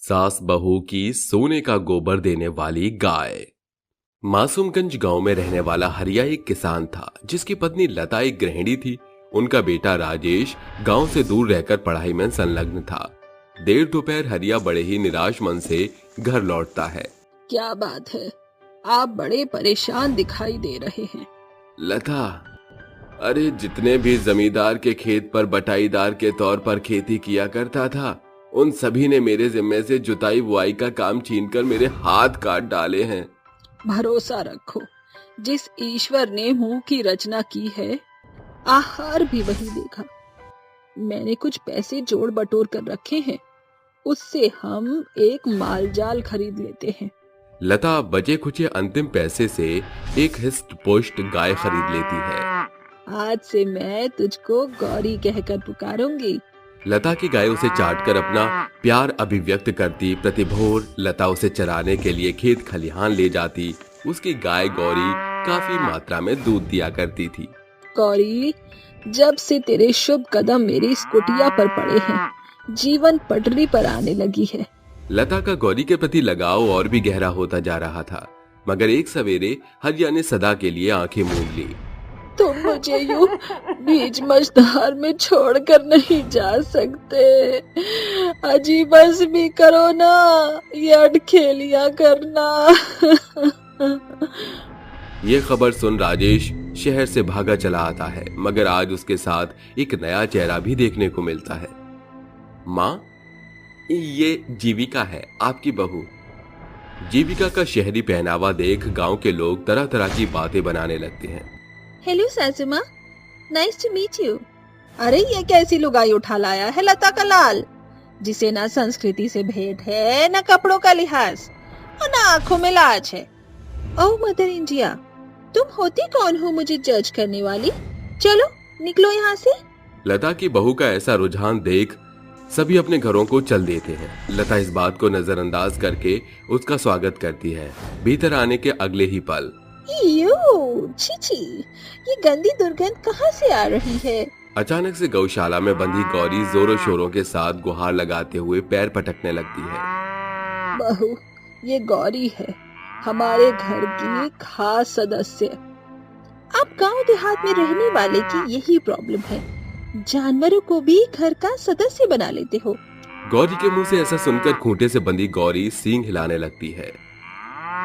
सास बहू की सोने का गोबर देने वाली गाय। मासूमगंज गांव में रहने वाला हरिया एक किसान था जिसकी पत्नी लता एक गृहिणी थी। उनका बेटा राजेश गांव से दूर रहकर पढ़ाई में संलग्न था। देर दोपहर हरिया बड़े ही निराश मन से घर लौटता है। क्या बात है, आप बड़े परेशान दिखाई दे रहे हैं। लता, अरे जितने भी जमींदार के खेत पर बटाईदार के तौर पर खेती किया करता था, उन सभी ने मेरे जिम्मे से जुताई बुआई का काम छीनकर मेरे हाथ काट डाले हैं। भरोसा रखो, जिस ईश्वर ने मुंह की रचना की है, आहार भी वही देगा। मैंने कुछ पैसे जोड़ बटोर कर रखे हैं, उससे हम एक मालजाल खरीद लेते हैं। लता बचे खुचे अंतिम पैसे से एक हिस्ट पुष्ट गाय खरीद लेती है। आज से मैं तुझको गौरी कहकर पुकारूंगी। लता की गाय उसे चाटकर अपना प्यार अभिव्यक्त करती। प्रतिभोर लता उसे चराने के लिए खेत खलिहान ले जाती। उसकी गाय गौरी काफी मात्रा में दूध दिया करती थी। गौरी, जब से तेरे शुभ कदम मेरी इस कुटिया पर पड़े हैं, जीवन पटरी पर आने लगी है। लता का गौरी के प्रति लगाव और भी गहरा होता जा रहा था, मगर एक सवेरे हरिया ने सदा के लिए आंखें मूंद ली। तुम मुझे यूं बीच मझधार में छोड़कर नहीं जा सकते। अजी बस भी करो ना, ये अटखेलियां करना। ये खबर सुन राजेश शहर से भागा चला आता है, मगर आज उसके साथ एक नया चेहरा भी देखने को मिलता है। माँ, ये जीविका है, आपकी बहू। जीविका का शहरी पहनावा देख गांव के लोग तरह तरह की बातें बनाने लगते हैं। हेलो सासू माँ, नाइस टू मीट यू। अरे ये कैसी लुगाई उठा लाया है लता का लाल, जिसे ना संस्कृति से भेंट है, ना कपड़ों का लिहाज और ना आंखों में लाज है। ओह मदर इंडिया, तुम होती कौन हो मुझे जज करने वाली? चलो निकलो यहाँ से। लता की बहू का ऐसा रुझान देख सभी अपने घरों को चल देते हैं। लता इस बात को नजरअंदाज करके उसका स्वागत करती है। भीतर आने के अगले ही पल, छी छी, ये गंदी दुर्गंध कहाँ से आ रही है? अचानक से गौशाला में बंधी गौरी जोरों शोरों के साथ गुहार लगाते हुए पैर पटकने लगती है। बहू, ये गौरी है, हमारे घर की खास सदस्य। आप गांव देहात में रहने वाले की यही प्रॉब्लम है, जानवरों को भी घर का सदस्य बना लेते हो। गौरी के मुंह से ऐसा सुनकर खूंटे से बंधी गौरी सींग हिलाने लगती है।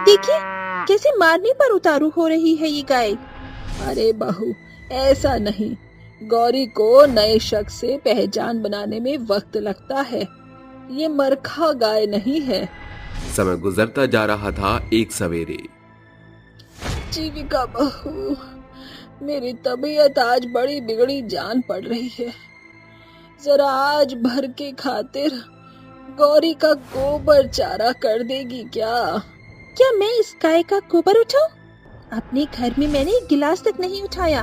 देखिए कैसे मारने पर उतारू हो रही है ये गाय। अरे बहू, ऐसा नहीं, गौरी को नए शख्स से पहचान बनाने में वक्त लगता है। ये मरखा गाय नहीं है। समय गुजरता जा रहा था। एक सवेरे, जीविका बहू, मेरी तबीयत आज बड़ी बिगड़ी जान पड़ रही है। जरा आज भर के खातिर गौरी का गोबर चारा कर देगी क्या? क्या मैं इस गाय का गोबर उठाऊं? अपने घर में मैंने एक गिलास तक नहीं उठाया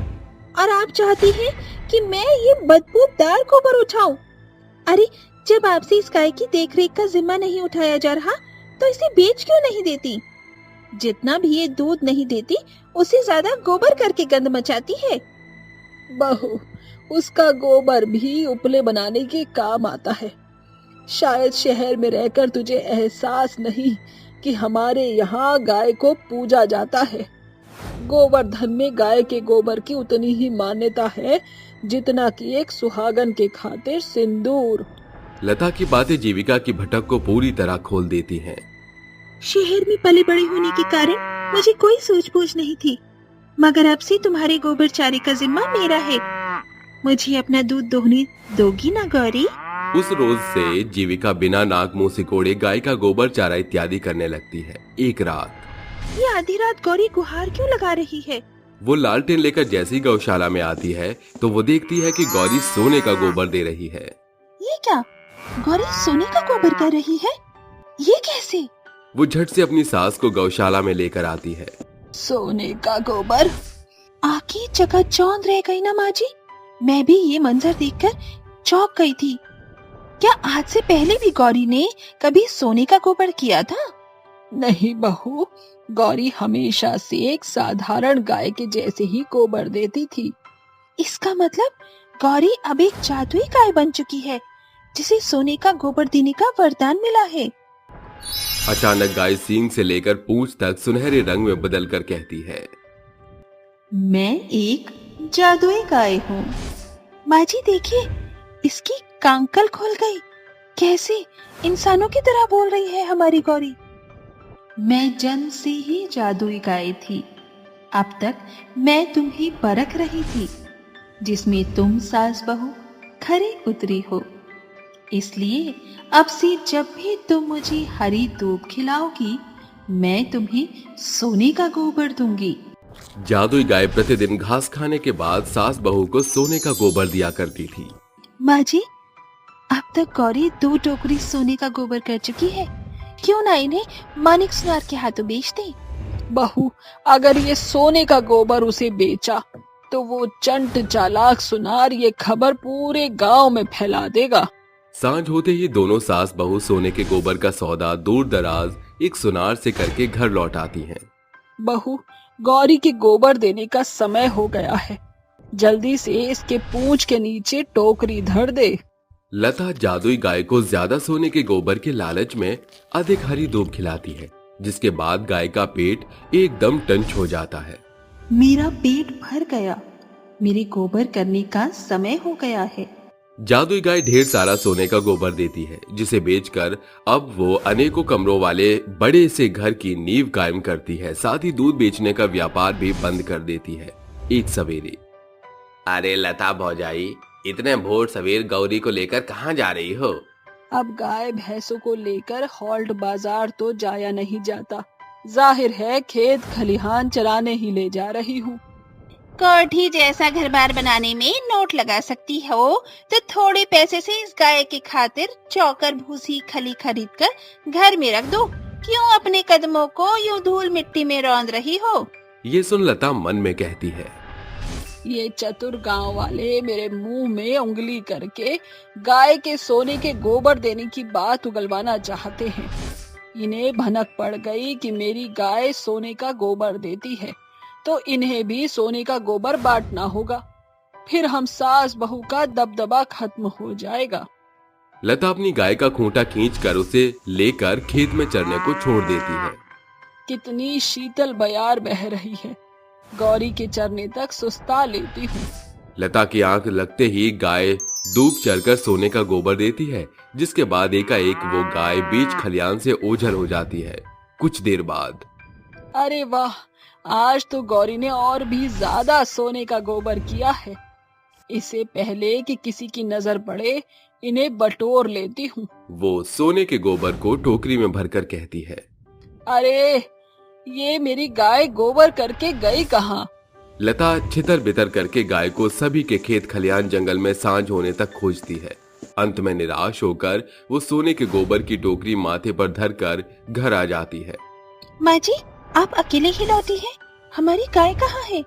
और आप चाहती हैं कि मैं ये बदबूदार गोबर उठाऊं? अरे, जब आपसे इस गाय की देखरेख का जिम्मा नहीं उठाया जा रहा, तो इसे बेच क्यों नहीं देती? जितना भी ये दूध नहीं देती, उससे ज्यादा गोबर करके गंद मचाती है। बहू, उसका गोबर भी उपले बनाने के काम आता है। शायद शहर में रहकर तुझे एहसास नहीं कि हमारे यहाँ गाय को पूजा जाता है। गोवर्धन में गाय के गोबर की उतनी ही मान्यता है जितना कि एक सुहागन के खातिर सिंदूर। लता की बातें जीविका की भटक को पूरी तरह खोल देती हैं। शहर में पले बड़े होने के कारण मुझे कोई सूझबूझ नहीं थी, मगर अब से तुम्हारे गोबर चारे का जिम्मा मेरा है। मुझे अपना दूध दोहने दोगी ना गौरी? उस रोज से जीविका बिना नाक मुंह सिकोड़े गाय का गोबर चारा इत्यादि करने लगती है। एक रात, ये आधी रात गौरी गुहार क्यों लगा रही है? वो लालटेन लेकर जैसे ही गौशाला में आती है तो वो देखती है कि गौरी सोने का गोबर दे रही है। ये क्या? गौरी सोने का गोबर कर रही है? ये कैसे? वो झट से अपनी सास को गौशाला में लेकर आती है। सोने का गोबर? आंखें चकाचौंध रह गई ना माँ जी। मैं भी ये मंजर देखकर चौंक गई थी। क्या आज से पहले भी गौरी ने कभी सोने का गोबर किया था? नहीं बहू, गौरी हमेशा से एक साधारण गाय के जैसे ही गोबर देती थी। इसका मतलब गौरी अब एक जादुई गाय बन चुकी है, जिसे सोने का गोबर देने का वरदान मिला है। अचानक गाय सींग से लेकर पूंछ तक सुनहरे रंग में बदलकर कहती है, मैं एक जादुई गाय हूँ। माँ जी देखिए, इसकी कांकल खुल गई। कैसे इंसानों की तरह बोल रही है हमारी गौरी। मैं जन्म से ही जादुई गाय थी। अब तक मैं तुम्हें परख रही थी, जिसमें तुम सास बहू खरी उतरी हो। इसलिए अब से जब भी तुम मुझे हरी दूब खिलाओगी, मैं तुम्हें सोने का गोबर दूंगी। जादुई गाय प्रतिदिन घास खाने के बाद सास बहू को सोने का गोबर दिया करती थी। माँ जी, अब तक गौरी 2 टोकरी सोने का गोबर कर चुकी है। क्यों ना इन्हें मानिक सुनार के हाथों बेच दे। बहू, अगर ये सोने का गोबर उसे बेचा तो वो चंट चालाक सुनार ये खबर पूरे गांव में फैला देगा। सांझ होते ही दोनों सास बहू सोने के गोबर का सौदा दूर दराज एक सुनार से करके घर लौट आती हैं। बहू, गौरी के गोबर देने का समय हो गया है। जल्दी से इसके पूंछ के नीचे टोकरी धर दे। लता जादुई गाय को ज्यादा सोने के गोबर के लालच में अधिक हरी दूब खिलाती है, जिसके बाद गाय का पेट एकदम टंच हो जाता है। मेरा पेट भर गया। मेरे गोबर करने का समय हो गया है। जादुई गाय ढेर सारा सोने का गोबर देती है, जिसे बेचकर अब वो अनेकों कमरों वाले बड़े से घर की नींव कायम करती है। साथ ही दूध बेचने का व्यापार भी बंद कर देती है। एक सवेरे, अरे लता भौजाई, इतने भोर सवेर गौरी को लेकर कहाँ जा रही हो? अब गाय भैंसों को लेकर हॉल्ट बाजार तो जाया नहीं जाता। जाहिर है खेत खलिहान चराने ही ले जा रही हूँ। कोठी जैसा घर बार बनाने में नोट लगा सकती हो, तो थोड़े पैसे से इस गाय की खातिर चौकर भूसी खली खरीद कर घर में रख दो। क्यों अपने कदमों को यूं धूल मिट्टी में रौंद रही हो? ये सुन लता मन में कहती है, ये चतुर गांव वाले मेरे मुंह में उंगली करके गाय के सोने के गोबर देने की बात उगलवाना चाहते हैं। इन्हें भनक पड़ गई कि मेरी गाय सोने का गोबर देती है, तो इन्हें भी सोने का गोबर बांटना होगा। फिर हम सास बहू का दबदबा खत्म हो जाएगा। लता अपनी गाय का खूंटा खींचकर उसे लेकर खेत में चरने को छोड़ देती है। कितनी शीतल बयार बह रही है। गौरी के चरने तक सुस्ता लेती हूँ। लता की आंख लगते ही गाय दूब चरकर सोने का गोबर देती है, जिसके बाद एकाएक वो गाय बीच खलियान से ओझल हो जाती है। कुछ देर बाद, अरे वाह, आज तो गौरी ने और भी ज्यादा सोने का गोबर किया है। इससे पहले कि किसी की नजर पड़े, इन्हें बटोर लेती हूँ। वो सोने के गोबर को टोकरी में भरकर कहती है, अरे ये मेरी गाय गोबर करके गई कहाँ? लता छितर बितर करके गाय को सभी के खेत खलियान जंगल में सांझ होने तक खोजती है। अंत में निराश होकर वो सोने के गोबर की टोकरी माथे पर धरकर घर आ जाती है। माँ जी, आप अकेले ही लौटी हैं? हमारी गाय कहाँ है?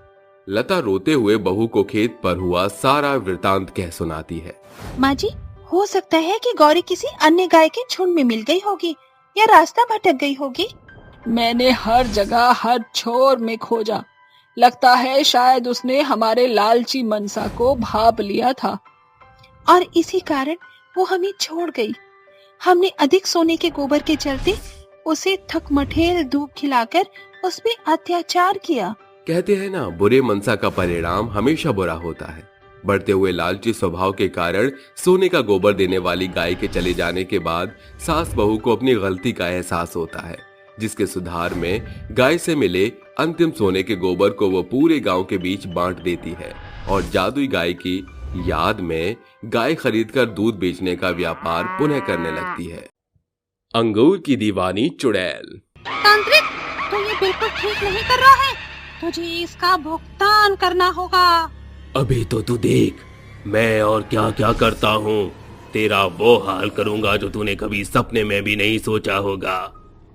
लता रोते हुए बहू को खेत पर हुआ सारा वृतांत कह सुनाती है। माँ जी, हो सकता है कि गौरी किसी अन्य गाय के झुंड में मिल गई होगी या रास्ता भटक गई होगी। मैंने हर जगह हर छोर में खोजा। लगता है शायद उसने हमारे लालची मनसा को भाप लिया था और इसी कारण वो हमें छोड़ गई। हमने अधिक सोने के गोबर के चलते उसे थकमठेल दूध खिलाकर उस पे अत्याचार किया। कहते हैं ना, बुरे मनसा का परिणाम हमेशा बुरा होता है। बढ़ते हुए लालची स्वभाव के कारण सोने का गोबर देने वाली गाय के चले जाने के बाद सास बहू को अपनी गलती का एहसास होता है, जिसके सुधार में गाय से मिले अंतिम सोने के गोबर को वो पूरे गांव के बीच बांट देती है और जादुई गाय की याद में गाय खरीदकर दूध बेचने का व्यापार पुनः करने लगती है। अंगूर की दीवानी चुड़ैल। तांत्रिक, तो ये बिल्कुल ठीक नहीं कर रहा है। तुझे इसका भुगतान करना होगा। अभी तो तू देख, मैं और क्या क्या करता हूँ। तेरा वो हाल करूँगा जो तूने कभी सपने में भी नहीं सोचा होगा।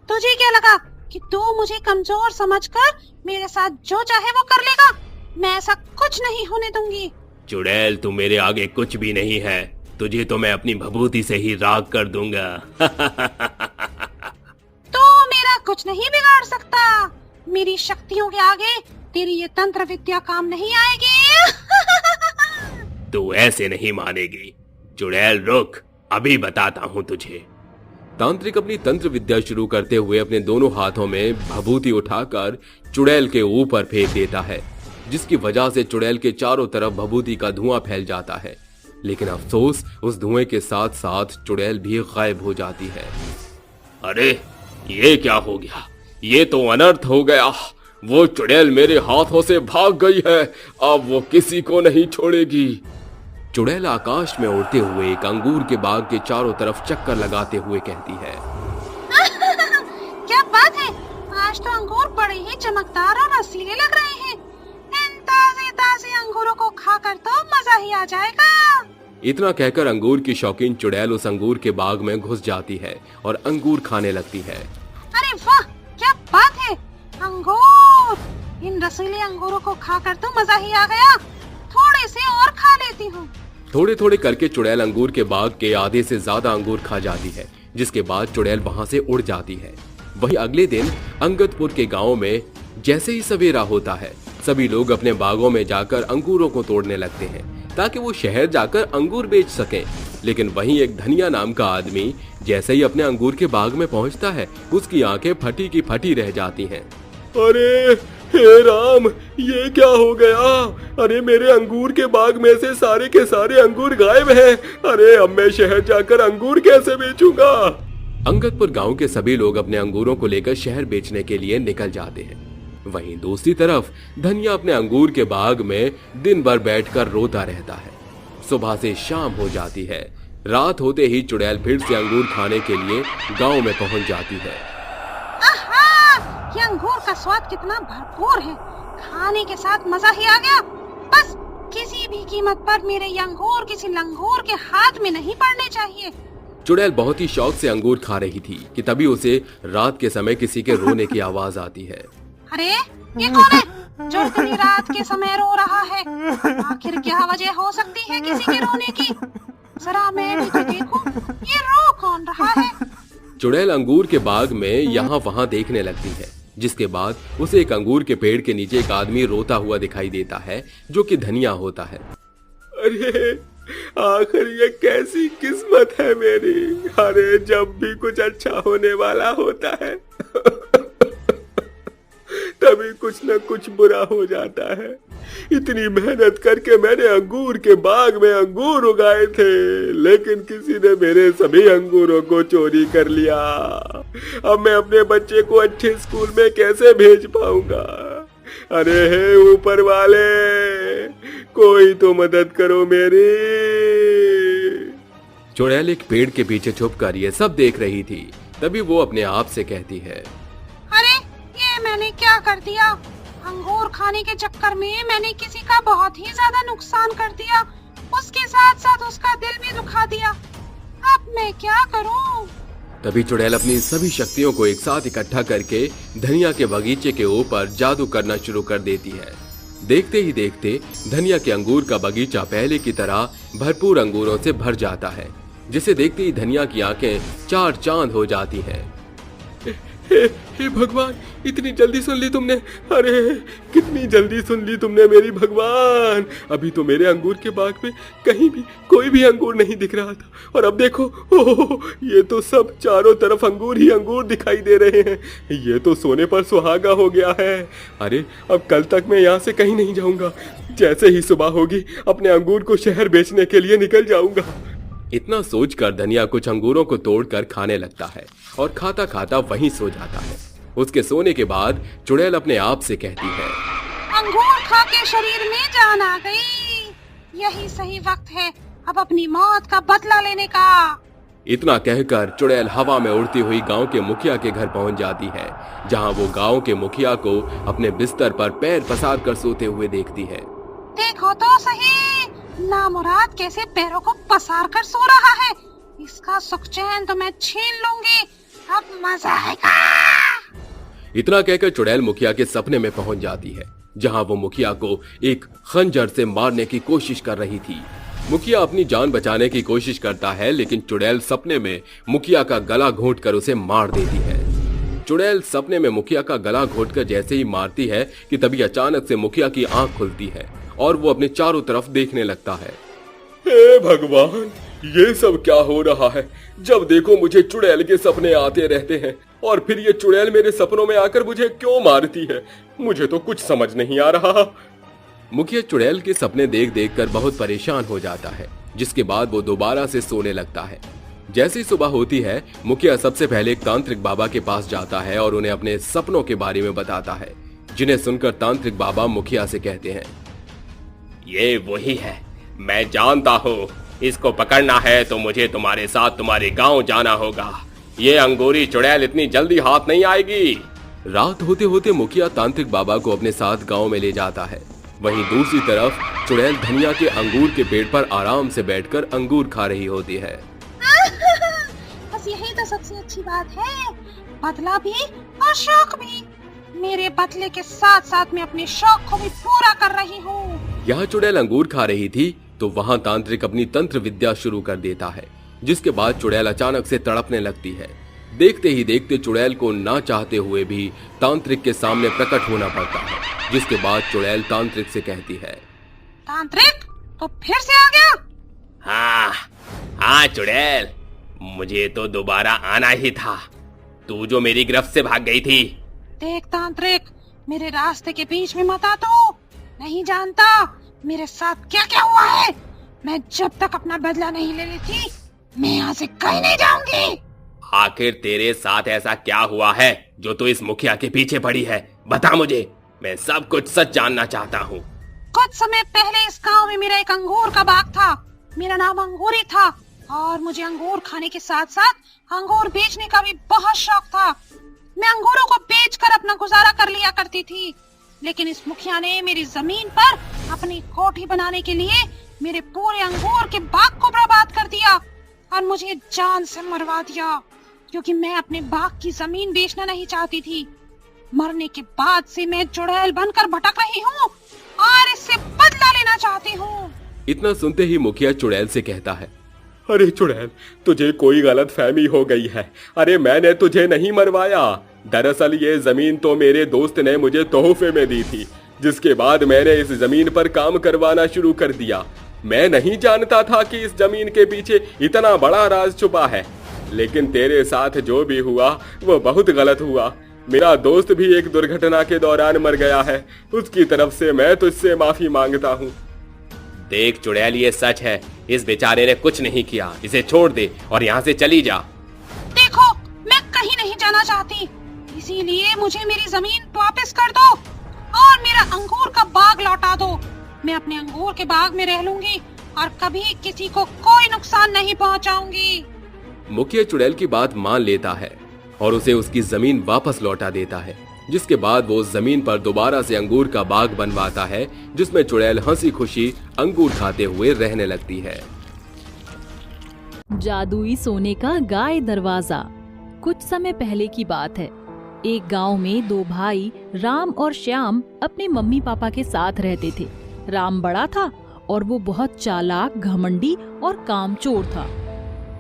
तुझे क्या लगा कि तू मुझे कमजोर समझकर मेरे साथ जो चाहे वो कर लेगा? मैं ऐसा कुछ नहीं होने दूंगी। चुड़ैल, तू मेरे आगे कुछ भी नहीं है। तुझे तो मैं अपनी भभूति से ही राख कर दूंगा। तो मेरा कुछ नहीं बिगाड़ सकता। मेरी शक्तियों के आगे तेरी ये तंत्र विद्या काम नहीं आएगी। तू ऐसे नहीं मानेगी। चुड़ैल रुक, अभी बताता हूँ तुझे। तांत्रिक अपनी तंत्र विद्या शुरू करते हुए अपने दोनों हाथों में भभूति उठाकर चुड़ैल के ऊपर फेंक देता है, जिसकी वजह से चुड़ैल के चारों तरफ भभूति का धुआं फैल जाता है। लेकिन अफसोस, उस धुएं के साथ साथ चुड़ैल भी गायब हो जाती है। अरे ये क्या हो गया? ये तो अनर्थ हो गया। वो चुड़ैल मेरे हाथों से भाग गई है, अब वो किसी को नहीं छोड़ेगी। चुड़ैल आकाश में उड़ते हुए एक अंगूर के बाग के चारों तरफ चक्कर लगाते हुए कहती है, क्या बात है, आज तो अंगूर बड़े ही चमकदार और रसीले लग रहे हैं। इन ताजे ताजे अंगूरों को खाकर तो मजा ही आ जाएगा। इतना कहकर अंगूर की शौकीन चुड़ैल उस अंगूर के बाग में घुस जाती है और अंगूर खाने लगती है। अरे वाह, क्या बात है, अंगूर! इन रसीले अंगूरों को खाकर तो मजा ही आ गया। थोड़े से और खा लेती हूँ। थोड़े थोड़े करके चुड़ैल अंगूर के बाग के आधे से ज्यादा अंगूर खा जाती है, जिसके बाद चुड़ैल वहाँ से उड़ जाती है। वहीं अगले दिन अंगदपुर के गांव में जैसे ही सवेरा होता है, सभी लोग अपने बागों में जाकर अंगूरों को तोड़ने लगते हैं ताकि वो शहर जाकर अंगूर बेच सकें। लेकिन वहीं एक धनिया नाम का आदमी जैसे ही अपने अंगूर के बाग में पहुंचता है, उसकी आंखें फटी की फटी रह जाती हैं। अरे हे राम, ये क्या हो गया? अरे मेरे अंगूर के बाग में से सारे के सारे अंगूर गायब हैं। अरे अब मैं शहर जाकर अंगूर कैसे बेचूंगा? अंगदपुर गांव के सभी लोग अपने अंगूरों को लेकर शहर बेचने के लिए निकल जाते हैं। वहीं दूसरी तरफ धनिया अपने अंगूर के बाग में दिन भर बैठकर रोता रहता है। सुबह से शाम हो जाती है। रात होते ही चुड़ैल फिर से अंगूर खाने के लिए गांव में पहुंच जाती है। ये अंगूर का स्वाद कितना भरपूर है, खाने के साथ मजा ही आ गया। बस किसी भी कीमत पर मेरे ये अंगूर किसी लंगूर के हाथ में नहीं पड़ने चाहिए। चुड़ैल बहुत ही शौक से अंगूर खा रही थी कि तभी उसे रात के समय किसी के रोने की आवाज आती है। अरे ये कौन है जो इतनी रात के समय रो रहा है? आखिर क्या वजह हो सकती है किसी के रोने की? जरा मैं भी तो देखूं, ये रो कौन रहा है? चुड़ैल अंगूर के बाग में यहाँ वहाँ देखने लगती है, जिसके बाद उसे एक अंगूर के पेड़ के नीचे एक आदमी रोता हुआ दिखाई देता है, जो कि धनिया होता है। अरे आखिर ये कैसी किस्मत है मेरी। अरे जब भी कुछ अच्छा होने वाला होता है तभी कुछ न कुछ बुरा हो जाता है। इतनी मेहनत करके मैंने अंगूर के बाग में अंगूर उगाए थे, लेकिन किसी ने मेरे सभी अंगूरों को चोरी कर लिया। अब मैं अपने बच्चे को अच्छे स्कूल में कैसे भेज पाऊंगा? अरे हे ऊपर वाले, कोई तो मदद करो मेरी। चुड़ैल एक पेड़ के पीछे छुपकर ये सब देख रही थी। तभी वो अपने आप से कहती है, अरे ये मैंने क्या कर दिया? अंगूर खाने के चक्कर में मैंने किसी का बहुत ही ज्यादा नुकसान कर दिया, उसके साथ साथ उसका दिल भी दुखा दिया। अब मैं क्या करूं? तभी चुड़ैल अपनी सभी शक्तियों को एक साथ इकट्ठा करके धनिया के बगीचे के ऊपर जादू करना शुरू कर देती है। देखते ही देखते धनिया के अंगूर का बगीचा पहले की तरह भरपूर अंगूरों से भर जाता है, जिसे देखते ही धनिया की आंखें चार चांद हो जाती हैं। हे भगवान, इतनी जल्दी सुन ली तुमने? अरे कितनी जल्दी सुन ली तुमने मेरी भगवान। अभी तो मेरे अंगूर के बाग में कहीं भी कोई भी अंगूर नहीं दिख रहा था, और अब देखो, ओह ये तो सब चारों तरफ अंगूर ही अंगूर दिखाई दे रहे हैं। ये तो सोने पर सुहागा हो गया है। अरे अब कल तक मैं यहाँ से कहीं नहीं जाऊंगा। जैसे ही सुबह होगी अपने अंगूर को शहर बेचने के लिए निकल जाऊंगा। इतना सोचकर धनिया कुछ अंगूरों को तोड़कर खाने लगता है और खाता खाता वहीं सो जाता है। उसके सोने के बाद चुड़ैल अपने आप से कहती है, अंगूर खा के शरीर में जान आ गई। यही सही वक्त है अब अपनी मौत का बदला लेने का। इतना कहकर चुड़ैल हवा में उड़ती हुई गांव के मुखिया के घर पहुंच जाती है, जहां वो गांव के मुखिया को अपने बिस्तर पर पैर पसार कर सोते हुए देखती है। देखो तो सही, नामुराद कैसे पैरों को पसार कर सो रहा है। इसका सुख चैन तो मैं छीन लूंगी, अब मजा आएगा। इतना कहकर चुड़ैल मुखिया के सपने में पहुंच जाती है, जहां वो मुखिया को एक खंजर से मारने की कोशिश कर रही थी। मुखिया अपनी जान बचाने की कोशिश करता है, लेकिन चुड़ैल सपने में मुखिया का गला घोंटकर उसे मार देती है। चुड़ैल सपने में मुखिया का गला घोंटकर जैसे ही मारती है कि तभी अचानक से मुखिया की आंख खुलती है और वो अपने चारों तरफ देखने लगता है। हे भगवान, ये सब क्या हो रहा है? जब देखो मुझे चुड़ैल के सपने आते रहते हैं और फिर ये चुड़ैल मेरे सपनों में आकर मुझे क्यों मारती है? मुझे तो कुछ समझ नहीं आ रहा। मुखिया चुड़ैल के सपने देख देख कर बहुत परेशान हो जाता है, जिसके बाद वो दोबारा से सोने लगता है। जैसे ही सुबह होती है, मुखिया सबसे पहले एक तांत्रिक बाबा के पास जाता है और उन्हें अपने सपनों के बारे में बताता है, जिन्हें सुनकर तांत्रिक बाबा मुखिया से कहते हैं, ये वही है, मैं जानता हूँ। इसको पकड़ना है तो मुझे तुम्हारे साथ तुम्हारे गांव जाना होगा। ये अंगूरी चुड़ैल इतनी जल्दी हाथ नहीं आएगी। रात होते होते मुखिया तांत्रिक बाबा को अपने साथ गांव में ले जाता है। वहीं दूसरी तरफ चुड़ैल धनिया के अंगूर के पेड़ पर आराम से बैठकर अंगूर खा रही होती है। बस यही तो सबसे अच्छी बात है, बदला भी और शौक भी। मेरे बदले के साथ साथ मैं अपने शौक को भी पूरा कर रही हूँ। यहाँ चुड़ैल अंगूर खा रही थी तो वहाँ तांत्रिक अपनी तंत्र विद्या शुरू कर देता है, जिसके बाद चुड़ैल अचानक से तड़पने लगती है। देखते ही देखते चुड़ैल को ना चाहते हुए भी तांत्रिक के सामने प्रकट होना पड़ता है, जिसके बाद चुड़ैल तांत्रिक से कहती है, तांत्रिक तो फिर से आ गया? हाँ चुड़ैल, मुझे तो दोबारा आना ही था। तू जो मेरी गिरफ्त से भाग गई थी। देख तांत्रिक, मेरे रास्ते के बीच में मत आ तू। नहीं जानता मेरे साथ क्या क्या हुआ है। मैं जब तक अपना बदला नहीं ले लेती, मैं यहाँ से कहीं नहीं जाऊंगी। आखिर तेरे साथ ऐसा क्या हुआ है जो तू इस मुखिया के पीछे पड़ी है? बता मुझे, मैं सब कुछ सच जानना चाहता हूँ। कुछ समय पहले इस गांव में मेरा एक अंगूर का बाग था। मेरा नाम अंगूरी था और मुझे अंगूर खाने के साथ साथ अंगूर बेचने का भी बहुत शौक था। मैं अंगूरों को बेचकर अपना गुजारा कर लिया करती थी, लेकिन इस मुखिया ने मेरी जमीन पर अपनी कोठी बनाने के लिए मेरे पूरे अंगूर के बाग को बर्बाद कर दिया और मुझे जान से मरवा दिया, क्योंकि मैं अपने बाग की जमीन बेचना नहीं चाहती थी। मरने के बाद से मैं चुड़ैल बनकर भटक रही हूँ और इससे बदला लेना चाहती हूँ। इतना सुनते ही मुखिया चुड़ैल से कहता है, अरे चुड़ैल, तुझे कोई गलत फहमी हो गई है। अरे मैंने तुझे नहीं मरवाया। दरअसल ये जमीन तो मेरे दोस्त ने मुझे तोहफे में दी थी, जिसके बाद मैंने इस जमीन पर काम करवाना शुरू कर दिया। मैं नहीं जानता था कि इस जमीन के पीछे इतना बड़ा राज छुपा है, लेकिन तेरे साथ जो भी हुआ वो बहुत गलत हुआ। मेरा दोस्त भी एक दुर्घटना के दौरान मर गया है, उसकी तरफ से मैं तुझसे माफी मांगता हूँ। देख चुड़ैल, ये सच है, इस बेचारे ने कुछ नहीं किया। इसे छोड़ दे और यहाँ से चली जा। देखो, मैं कहीं नहीं जाना चाहती, इसीलिए मुझे मेरी जमीन वापस कर दो और मेरा अंगूर का बाग लौटा दो। मैं अपने अंगूर के बाग में रह लूंगी और कभी किसी को कोई नुकसान नहीं पहुंचाऊंगी। मुखिया चुड़ैल की बात मान लेता है और उसे उसकी जमीन वापस लौटा देता है, जिसके बाद वो उस जमीन पर दोबारा से अंगूर का बाग बनवाता है, जिसमें चुड़ैल हंसी खुशी अंगूर खाते हुए रहने लगती है। जादुई सोने का गाय दरवाजा। कुछ समय पहले की बात है। एक गांव में दो भाई राम और श्याम अपने मम्मी पापा के साथ रहते थे। राम बड़ा था और वो बहुत चालाक, घमंडी और कामचोर था।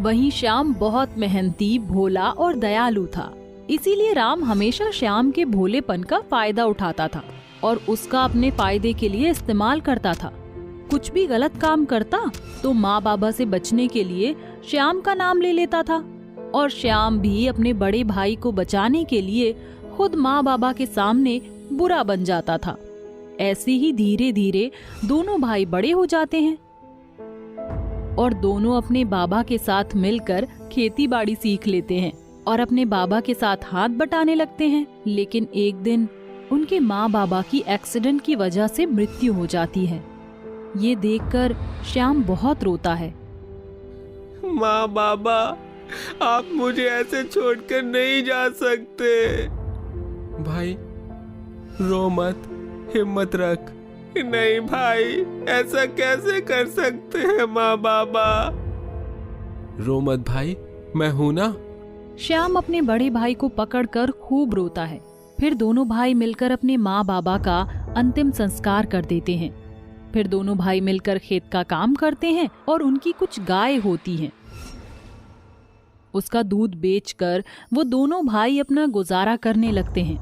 वहीं श्याम बहुत मेहनती, भोला और दयालु था। इसीलिए राम हमेशा श्याम के भोलेपन का फायदा उठाता था और उसका अपने फायदे के लिए इस्तेमाल करता था। कुछ भी गलत काम करता तो माँ बाबा से बचने के लिए श्याम का नाम ले लेता था और श्याम भी अपने बड़े भाई को बचाने के लिए खुद माँ बाबा के सामने बुरा बन जाता था। ऐसे ही धीरे धीरे दोनों भाई बड़े हो जाते हैं और दोनों अपने बाबा के साथ मिलकर खेती बाड़ी सीख लेते हैं और अपने बाबा के साथ हाथ बटाने लगते हैं। लेकिन एक दिन उनके माँ बाबा की एक्सीडेंट की वजह से मृत्यु हो जाती है। ये देखकर श्याम बहुत रोता है। माँ बाबा, आप मुझे ऐसे छोड़कर नहीं जा सकते। भाई रो मत, हिम्मत रख। नहीं भाई, ऐसा कैसे कर सकते हैं माँ बाबा। रो मत भाई, मैं हूं ना। श्याम अपने बड़े भाई को पकड़कर खूब रोता है। फिर दोनों भाई मिलकर अपने माँ बाबा का अंतिम संस्कार कर देते हैं। फिर दोनों भाई मिलकर खेत का काम करते हैं और उनकी कुछ गाय होती हैं। उसका दूध बेचकर वो दोनों भाई अपना गुजारा करने लगते हैं।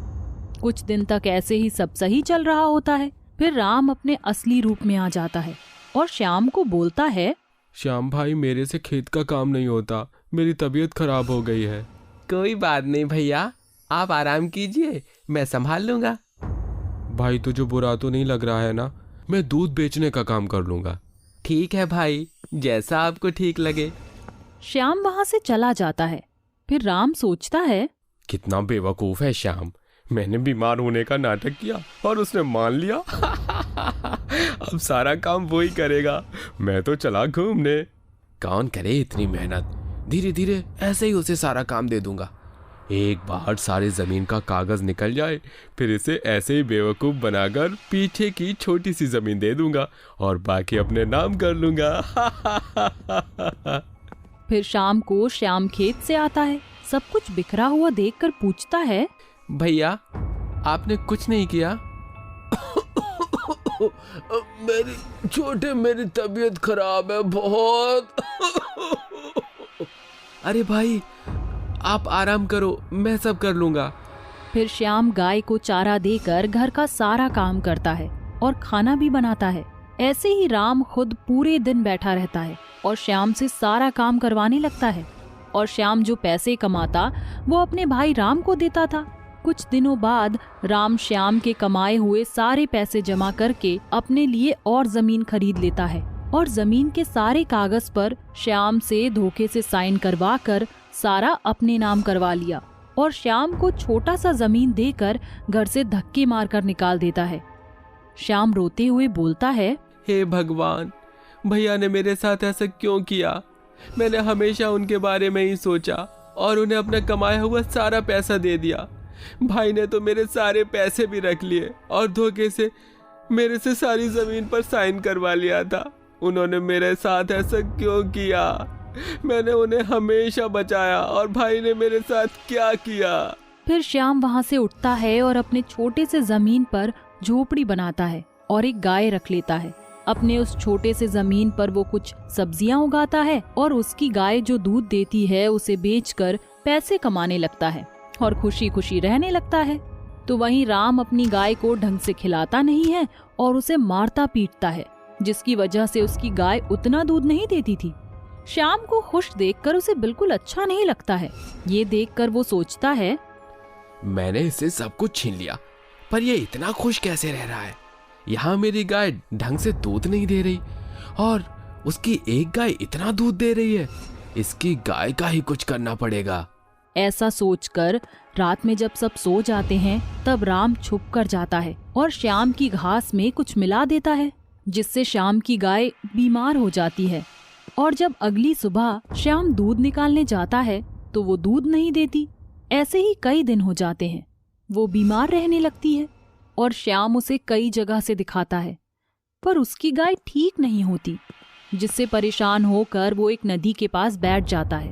कुछ दिन तक ऐसे ही सब सही चल रहा होता है। फिर राम अपने असली रूप में आ जाता है और श्याम को बोलता है, श्याम भाई, मेरे से खेत का काम नहीं होता, मेरी तबीयत खराब हो गई है। कोई बात नहीं भैया, आप आराम कीजिए, मैं संभाल लूंगा। भाई तुझे बुरा तो नहीं लग रहा है ना? मैं दूध बेचने का काम कर लूंगा। ठीक है भाई, जैसा आपको ठीक लगे। श्याम वहां से चला जाता है। फिर राम सोचता है, कितना बेवकूफ है श्याम, मैंने बीमार होने का नाटक किया और उसने मान लिया। अब सारा काम वो ही करेगा, मैं तो चला घूमने। कौन करे इतनी मेहनत, धीरे धीरे ऐसे ही उसे सारा काम दे दूंगा। एक बार सारी जमीन का कागज निकल जाए, फिर इसे ऐसे ही बेवकूफ बनाकर पीछे की छोटी सी जमीन दे दूंगा और बाकी अपने नाम कर लूंगा। फिर शाम को श्याम खेत से आता है। सब कुछ बिखरा हुआ देखकर पूछता है, भैया आपने कुछ नहीं किया? मेरी तबीयत खराब है बहुत। अरे भाई आप आराम करो, मैं सब कर लूंगा। फिर श्याम गाय को चारा देकर घर का सारा काम करता है और खाना भी बनाता है। ऐसे ही राम खुद पूरे दिन बैठा रहता है और श्याम से सारा काम करवाने लगता है। और श्याम जो पैसे कमाता वो अपने भाई राम को देता था। कुछ दिनों बाद राम श्याम के कमाए हुए सारे पैसे जमा करके अपने लिए और जमीन खरीद लेता है और जमीन के सारे कागज पर श्याम से धोखे से साइन करवा कर सारा अपने नाम करवा लिया और श्याम को छोटा सा जमीन देकर घर से धक्के मारकर निकाल देता है। श्याम रोते हुए बोलता है, हे भगवान, भैया ने मेरे साथ ऐसा क्यों किया? मैंने हमेशा उनके बारे में ही सोचा और उन्हें अपना कमाया हुआ सारा पैसा दे दिया। भाई ने तो मेरे सारे पैसे भी रख लिए और धोखे से मेरे से सारी जमीन पर साइन करवा लिया था। उन्होंने मेरे साथ ऐसा क्यों किया? मैंने उन्हें हमेशा बचाया और भाई ने मेरे साथ क्या किया? फिर श्याम वहाँ से उठता है और अपने छोटे से जमीन पर झोपड़ी बनाता है और एक गाय रख लेता है। अपने उस छोटे से जमीन पर वो कुछ सब्जियां उगाता है और उसकी गाय जो दूध देती है उसे बेचकर पैसे कमाने लगता है और खुशी खुशी रहने लगता है। तो वहीं राम अपनी गाय को ढंग से खिलाता नहीं है और उसे मारता पीटता है, जिसकी वजह से उसकी गाय उतना दूध नहीं देती थी। श्याम को खुश देखकर उसे बिल्कुल अच्छा नहीं लगता है। ये देखकर वो सोचता है, मैंने इससे सब कुछ छीन लिया, पर ये इतना खुश कैसे रह रहा है? यहाँ मेरी गाय ढंग से दूध नहीं दे रही और उसकी एक गाय इतना दूध दे रही है। इसकी गाय का ही कुछ करना पड़ेगा। ऐसा सोचकर रात में जब सब सो जाते हैं तब राम छुप कर जाता है और श्याम की घास में कुछ मिला देता है, जिससे श्याम की गाय बीमार हो जाती है। और जब अगली सुबह श्याम दूध निकालने जाता है तो वो दूध नहीं देती। ऐसे ही कई दिन हो जाते हैं। वो बीमार रहने लगती है और श्याम उसे कई जगह से दिखाता है, पर उसकी गाय ठीक नहीं होती, जिससे परेशान होकर वो एक नदी के पास बैठ जाता है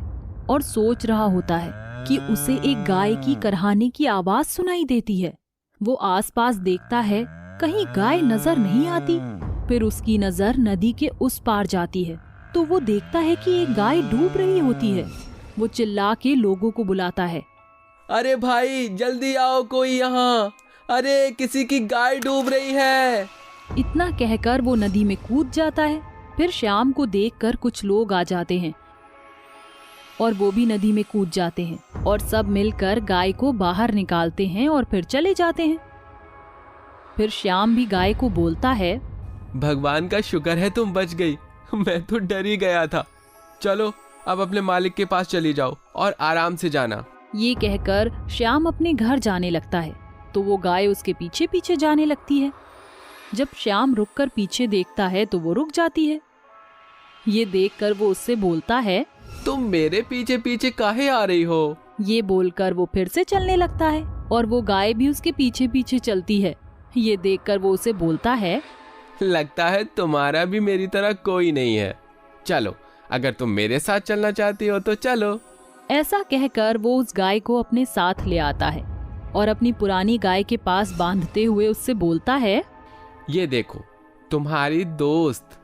और सोच रहा होता है कि उसे एक गाय की करहाने की आवाज सुनाई देती है। वो आसपास देखता है, कहीं गाय नजर नहीं आती। फिर उसकी नजर नदी के उस पार जाती है तो वो देखता है कि एक गाय डूब रही होती है। वो चिल्ला के लोगों को बुलाता है, अरे भाई जल्दी आओ, कोई यहाँ, अरे किसी की गाय डूब रही है। इतना कहकर वो नदी में कूद जाता है। फिर श्याम को देखकर कुछ लोग आ जाते हैं और वो भी नदी में कूद जाते हैं और सब मिलकर गाय को बाहर निकालते हैं और फिर चले जाते हैं। फिर श्याम भी गाय को बोलता है, भगवान का शुक्र है तुम बच गई, मैं तो डर ही गया था। चलो अब अपने मालिक के पास चली जाओ और आराम से जाना। ये कहकर श्याम अपने घर जाने लगता है तो वो गाय उसके पीछे पीछे जाने लगती है। जब श्याम रुककर पीछे देखता है तो वो रुक जाती है। ये देखकर वो उससे बोलता है, तुम मेरे पीछे पीछे काहे आ रही हो? ये बोलकर वो फिर से चलने लगता है और वो गाय भी उसके पीछे पीछे चलती है। ये देखकर वो उसे बोलता है, लगता है तुम्हारा भी मेरी तरह कोई नहीं है। चलो, अगर तुम मेरे साथ चलना चाहती हो तो चलो। ऐसा कहकर वो उस गाय को अपने साथ ले आता है और अपनी पुरानी गाय के पास बांधते हुए उससे बोलता है, ये देखो, तुम्हारी दोस्त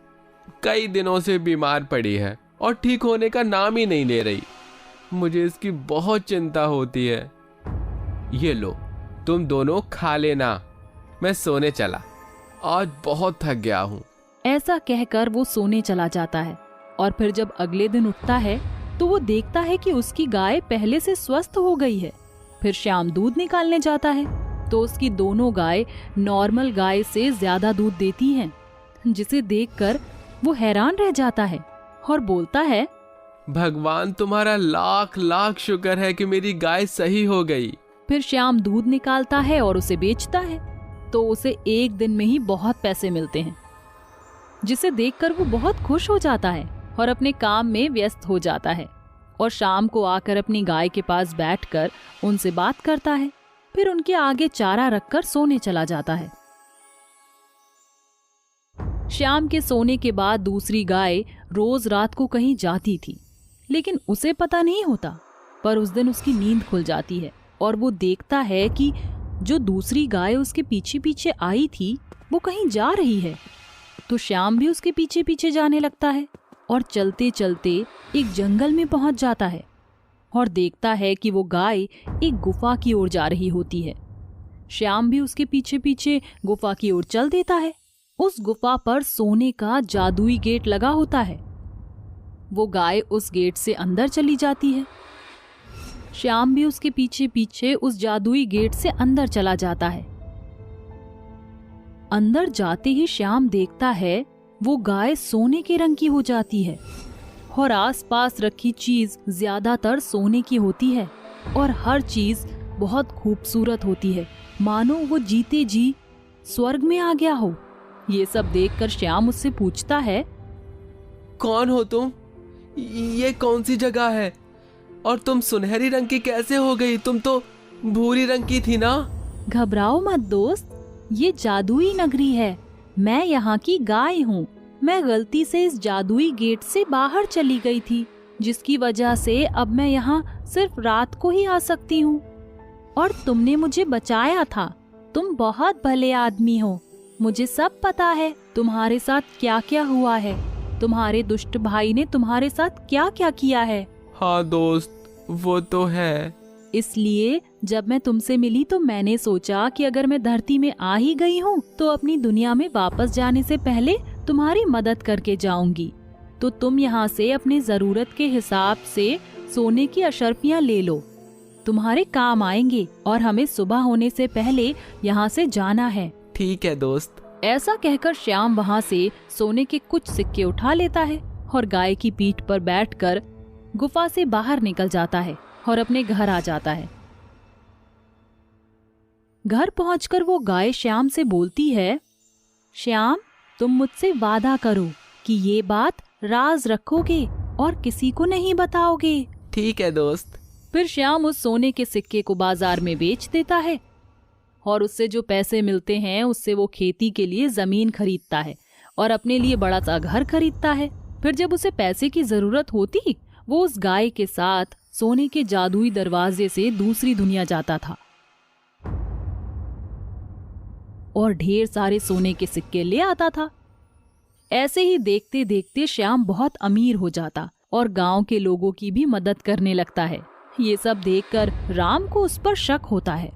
कई दिनों से बीमार पड़ी है और ठीक होने का नाम ही नहीं ले रही। मुझे इसकी बहुत चिंता होती है। ये लो, तुम दोनों खा लेना, मैं सोने चला, आज बहुत थक गया हूँ। ऐसा कहकर वो सोने चला जाता है और फिर जब अगले दिन उठता है तो वो देखता है कि उसकी गाय पहले से स्वस्थ हो गई है। फिर श्याम दूध निकालने जाता है तो उसकी दोनों गाय नॉर्मल गाय से ज्यादा दूध देती हैं, जिसे देखकर वो हैरान रह जाता है और बोलता है, भगवान तुम्हारा लाख लाख शुक्र है कि मेरी गाय सही हो गई। फिर श्याम दूध निकालता है और उसे बेचता है तो उसे एक दिन में ही बहुत पैसे मिलते हैं, जिसे देखकर वो बहुत खुश हो जाता है और अपने काम में व्यस्त हो जाता है और शाम को आकर अपनी गाय के पास बैठकर उनसे बात करता है। फिर उनके आगे चारा रखकर सोने चला जाता है। श्याम के सोने के बाद दूसरी गाय रोज रात को कहीं जाती थी, लेकिन उसे पता नहीं होता। पर उस दिन उसकी नींद खुल जाती है और वो देखता है कि जो दूसरी गाय उसके पीछे पीछे आई थी वो कहीं जा रही है। तो श्याम भी उसके पीछे पीछे जाने लगता है और चलते चलते एक जंगल में पहुंच जाता है और देखता है कि वो गाय एक गुफा की ओर जा रही होती है। श्याम भी उसके पीछे पीछे गुफा की ओर चल देता है। उस गुफा पर सोने का जादुई गेट लगा होता है। वो गाय उस गेट से अंदर चली जाती है। श्याम भी उसके पीछे पीछे उस जादुई गेट से अंदर चला जाता है। अंदर जाते ही श्याम देखता है वो गाय सोने के रंग की हो जाती है और आसपास रखी चीज ज्यादातर सोने की होती है और हर चीज बहुत खूबसूरत होती है, मानो वो जीते जी स्वर्ग में आ गया हो। ये सब देखकर श्याम उससे पूछता है, कौन हो तुम? ये कौन सी जगह है? और तुम सुनहरी रंग की कैसे हो गई? तुम तो भूरी रंग की थी ना? घबराओ मत दोस्त, ये जादुई नगरी है। मैं यहाँ की गाय हूँ। मैं गलती से इस जादुई गेट से बाहर चली गई थी, जिसकी वजह से अब मैं यहाँ सिर्फ रात को ही आ सकती हूँ। और तुमने मुझे बचाया था। तुम बहुत भले आदमी हो। मुझे सब पता है तुम्हारे साथ क्या क्या हुआ है। तुम्हारे दुष्ट भाई ने तुम्हारे साथ क्या क्या किया है। हाँ दोस्त, वो तो है। इसलिए जब मैं तुमसे मिली तो मैंने सोचा कि अगर मैं धरती में आ ही गई हूँ तो अपनी दुनिया में वापस जाने से पहले तुम्हारी मदद करके जाऊंगी। तो तुम यहाँ से अपनी जरूरत के हिसाब से सोने की अशर्फियाँ ले लो, तुम्हारे काम आएंगे। और हमें सुबह होने से पहले यहाँ से जाना है। ठीक है दोस्त। ऐसा कहकर श्याम वहाँ से सोने के कुछ सिक्के उठा लेता है और गाय की पीठ पर बैठकर गुफा से बाहर निकल जाता है और अपने घर आ जाता है। घर पहुंचकर वो गाय श्याम से बोलती है, श्याम, तुम मुझसे वादा करो कि ये बात राज रखोगे और किसी को नहीं बताओगे। ठीक है दोस्त। फिर श्याम उस सोने के सिक्के को बाजार में बेच देता है और उससे जो पैसे मिलते हैं उससे वो खेती के लिए जमीन खरीदता है और अपने लिए बड़ा सा घर खरीदता है। फिर जब उसे पैसे की जरूरत होती वो उस गाय के साथ सोने के जादुई दरवाजे से दूसरी दुनिया जाता था और ढेर सारे सोने के सिक्के ले आता था। ऐसे ही देखते देखते श्याम बहुत अमीर हो जाता और गांव के लोगों की भी मदद करने लगता है। ये सब देखकर राम को उस पर शक होता है,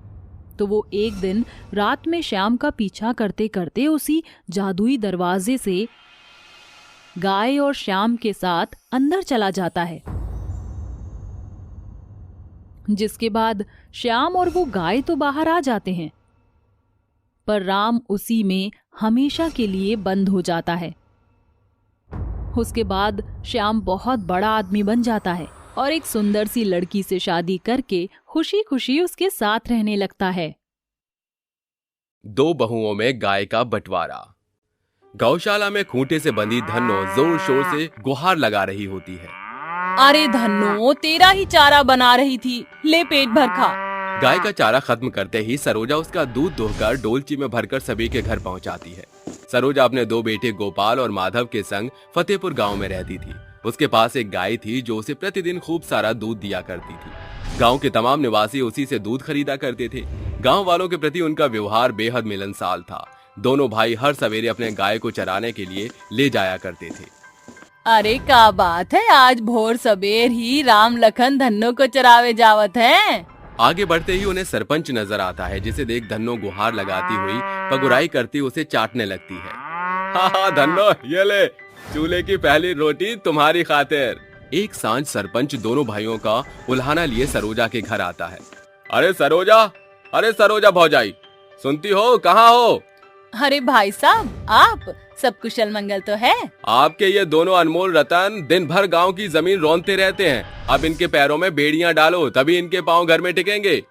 तो वो एक दिन रात में श्याम का पीछा करते करते उसी जादुई दरवाजे से गाय और श्याम के साथ अंदर चला जाता है। जिसके बाद श्याम और वो गाय तो बाहर आ जाते हैं, पर राम उसी में हमेशा के लिए बंद हो जाता है। उसके बाद श्याम बहुत बड़ा आदमी बन जाता है और एक सुंदर सी लड़की से शादी करके खुशी खुशी उसके साथ रहने लगता है। दो बहुओं में गाय का बंटवारा। गौशाला में खूंटे से बंधी धन्नो जोर शोर से गुहार लगा रही होती है। अरे धन्नो, तेरा ही चारा बना रही थी, ले पेट भर खा। गाय का चारा खत्म करते ही सरोजा उसका दूध दोहकर डोलची में भरकर सभी के घर पहुंचाती है। सरोजा अपने दो बेटे गोपाल और माधव के संग फतेहपुर गांव में रहती थी। उसके पास एक गाय थी जो उसे प्रतिदिन खूब सारा दूध दिया करती थी। गांव के तमाम निवासी उसी से दूध खरीदा करते थे। गांव वालों के प्रति उनका व्यवहार बेहद मिलनसार था। दोनों भाई हर सवेरे अपने गाय को चराने के लिए ले जाया करते थे। अरे क्या बात है, आज भोर सबेर ही राम लखन धन्नो को चरावे जावत है। आगे बढ़ते ही उन्हें सरपंच नजर आता है, जिसे देख धन्नो गुहार लगाती हुई पगुराई करती उसे चाटने लगती है। हाँ धन्नो, ये ले, चूल्हे की पहली रोटी तुम्हारी खातिर। एक सांझ सरपंच दोनों भाइयों का उल्हाना लिए सरोजा के घर आता है। अरे सरोजा भौजाई, सुनती हो? कहाँ हो? अरे भाई साहब, आप सब कुशल मंगल तो है? आपके ये दोनों अनमोल रतन दिन भर गांव की जमीन रौंदते रहते हैं। अब इनके पैरों में बेड़ियां डालो, तभी इनके पांव घर में टिकेंगे।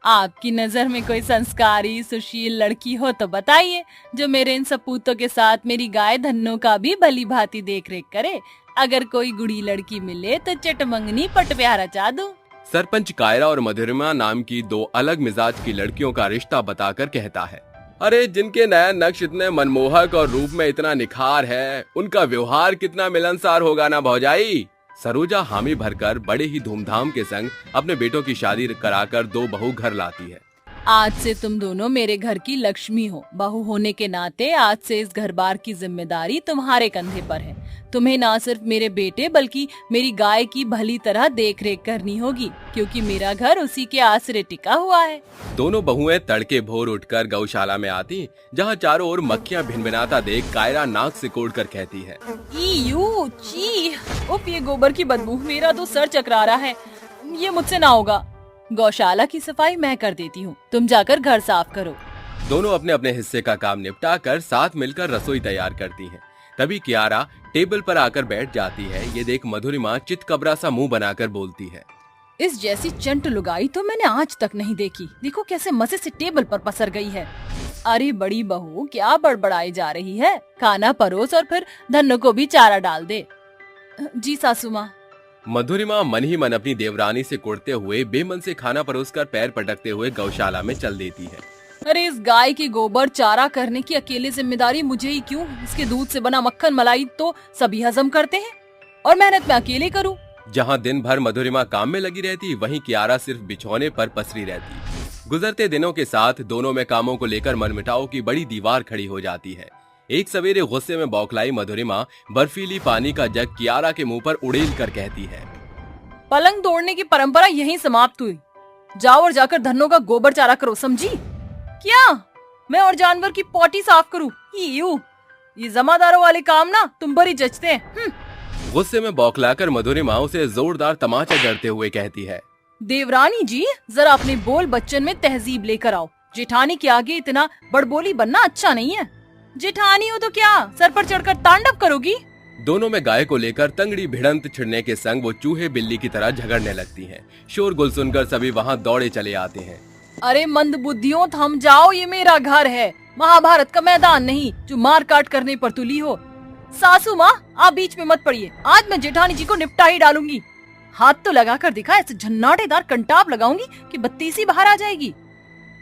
आपकी नजर में कोई संस्कारी सुशील लड़की हो तो बताइए, जो मेरे इन सपूतों के साथ मेरी गाय धन्नो का भी भली भांति देख रेख करे। अगर कोई गुड़ी लड़की मिले तो चटमंगनी पटप्यार रचा दूं। सरपंच कायरा और मधुरिमा नाम की दो अलग मिजाज की लड़कियों का रिश्ता बताकर कहता है। अरे जिनके नयन नक्श इतने मनमोहक और रूप में इतना निखार है, उनका व्यवहार कितना मिलनसार होगा ना भौजाई। सरोजा हामी भरकर बड़े ही धूमधाम के संग अपने बेटों की शादी कराकर दो बहू घर लाती है। आज से तुम दोनों मेरे घर की लक्ष्मी हो। बहू होने के नाते आज से इस घर बार की जिम्मेदारी तुम्हारे कंधे पर है। तुम्हें ना सिर्फ मेरे बेटे बल्कि मेरी गाय की भली तरह देख रेख करनी होगी, क्योंकि मेरा घर उसी के आसरे टिका हुआ है। दोनों बहुएं तड़के भोर उठकर गौशाला में आती, जहां चारों ओर मक्खियां भिनभिनाता देख कायरा नाक सिकोड़ कर कहती है, ईयू, छी, उफ, ये गोबर की बदबू, मेरा तो सर चकरा रहा है। ये मुझसे ना होगा। गौशाला की सफाई मैं कर देती हूँ, तुम जाकर घर साफ करो। दोनों अपने अपने हिस्से का काम निपटा कर साथ मिलकर रसोई तैयार करती हैं। तभी कियारा टेबल पर आकर बैठ जाती है। ये देख मधुरिमा चितकबरा सा मुंह बनाकर बोलती है, इस जैसी चंट लुगाई तो मैंने आज तक नहीं देखी। देखो कैसे मजे से टेबल पर पसर गई है। अरे बड़ी बहू, क्या बड़बड़ाई जा रही है? खाना परोस और फिर धन्नो को भी चारा डाल दे। जी सासू माँ। मधुरिमा मन ही मन अपनी देवरानी से कुड़ते हुए बेमन से खाना परोसकर पैर पटकते हुए गौशाला में चल देती है। अरे इस गाय की गोबर चारा करने की अकेले जिम्मेदारी मुझे ही क्यों? इसके दूध से बना मक्खन मलाई तो सभी हजम करते हैं और मेहनत मैं अकेले करूं। जहां दिन भर मधुरिमा काम में लगी रहती, वहीं कियारा सिर्फ बिछौने पर पसरी रहती। गुजरते दिनों के साथ दोनों में कामों को लेकर मनमुटाव की बड़ी दीवार खड़ी हो जाती है। एक सवेरे गुस्से में बौखलाई मधुरिमा बर्फीली पानी का जग कियारा के मुंह पर उड़ेल कर कहती है, पलंग तोड़ने की परंपरा यहीं समाप्त हुई। जाओ और जाकर धन्नो का गोबर चारा करो, समझी? क्या मैं और जानवर की पोटी साफ करूं? ये जमादारों वाले काम ना तुम पर ही जचते हैं। गुस्से में बौखलाकर मधुरिमा उसे जोरदार तमाचा जड़ते हुए कहती है, देवरानी जी, जरा अपने बोल बच्चन में तहजीब लेकर आओ। जेठानी के आगे इतना बड़बोली बनना अच्छा नहीं है। जेठानी हो तो क्या सर पर चढ़कर तांडव करोगी? दोनों में गाय को लेकर तंगड़ी भिड़ंत छिड़ने के संग वो चूहे बिल्ली की तरह झगड़ने लगती हैं। शोरगुल सुनकर सभी वहां दौड़े चले आते हैं। अरे मंद बुद्धियों, थम जाओ, ये मेरा घर है, महाभारत का मैदान नहीं जो मार काट करने पर तुली हो। सासू माँ, आप बीच में मत पड़िए। आज मैं जेठानी जी को निपटा ही डालूंगी। हाथ तो लगा कर दिखा, ऐसे झन्नाटेदार कंटाप लगाऊंगी कि बत्तीसी बाहर आ जाएगी।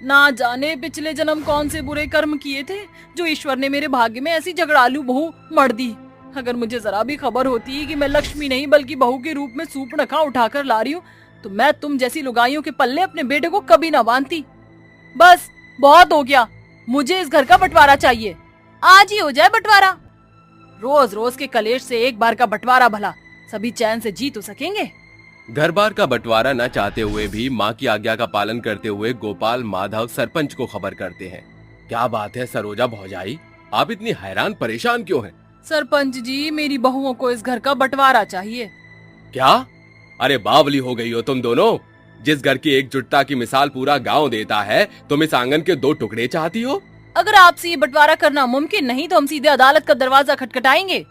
ना जाने पिछले जन्म कौन से बुरे कर्म किए थे जो ईश्वर ने मेरे भाग्य में ऐसी झगड़ालू बहू मर दी। अगर मुझे जरा भी खबर होती कि मैं लक्ष्मी नहीं बल्कि बहू के रूप में सूर्पणखा उठाकर ला रही हूँ, तो मैं तुम जैसी लुगाइयों के पल्ले अपने बेटे को कभी ना बांधती। बस बहुत हो गया, मुझे इस घर का बंटवारा चाहिए। आज ही हो जाए बंटवारा। रोज रोज के कलेश से एक बार का बंटवारा भला, सभी चैन से जी तो सकेंगे। घर बार का बंटवारा न चाहते हुए भी माँ की आज्ञा का पालन करते हुए गोपाल माधव सरपंच को खबर करते हैं। क्या बात है सरोजा भौजाई, आप इतनी हैरान परेशान क्यों हैं? सरपंच जी, मेरी बहुओं को इस घर का बंटवारा चाहिए। क्या? अरे बावली हो गई हो तुम दोनों। जिस घर की एकजुटता की मिसाल पूरा गांव देता है, तुम इस आंगन के दो टुकड़े चाहती हो? अगर आपसे ये बंटवारा करना मुमकिन नहीं तो हम सीधे अदालत का दरवाजा खटखटाएंगे।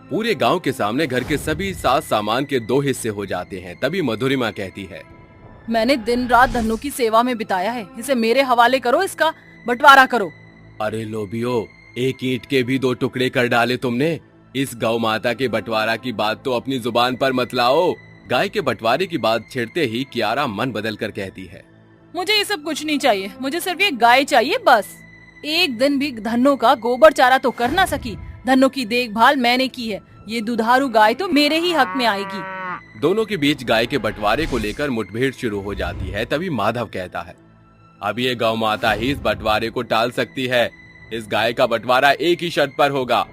पूरे गांव के सामने घर के सभी साज सामान के दो हिस्से हो जाते हैं। तभी मधुरिमा कहती है, मैंने दिन रात धन्नो की सेवा में बिताया है, इसे मेरे हवाले करो, इसका बंटवारा करो। अरे लोभियो, एक ईंट के भी दो टुकड़े कर डाले तुमने। इस गौ माता के बंटवारा की बात तो अपनी जुबान पर मत लाओ। गाय के बंटवारे की बात छेड़ते ही कियारा मन बदल कर कहती है, मुझे ये सब कुछ नहीं चाहिए, मुझे सिर्फ ये गाय चाहिए बस। एक दिन भी धन्नो का गोबर चारा तो कर ना सकी। धन्नो की देखभाल मैंने की है, ये दुधारू गाय तो मेरे ही हक में आएगी। दोनों के बीच गाय के बंटवारे को लेकर मुठभेड़ शुरू हो जाती है। तभी माधव कहता है, अब ये गौ माता ही इस बंटवारे को टाल सकती है। इस गाय का बंटवारा एक ही शर्त पर होगा,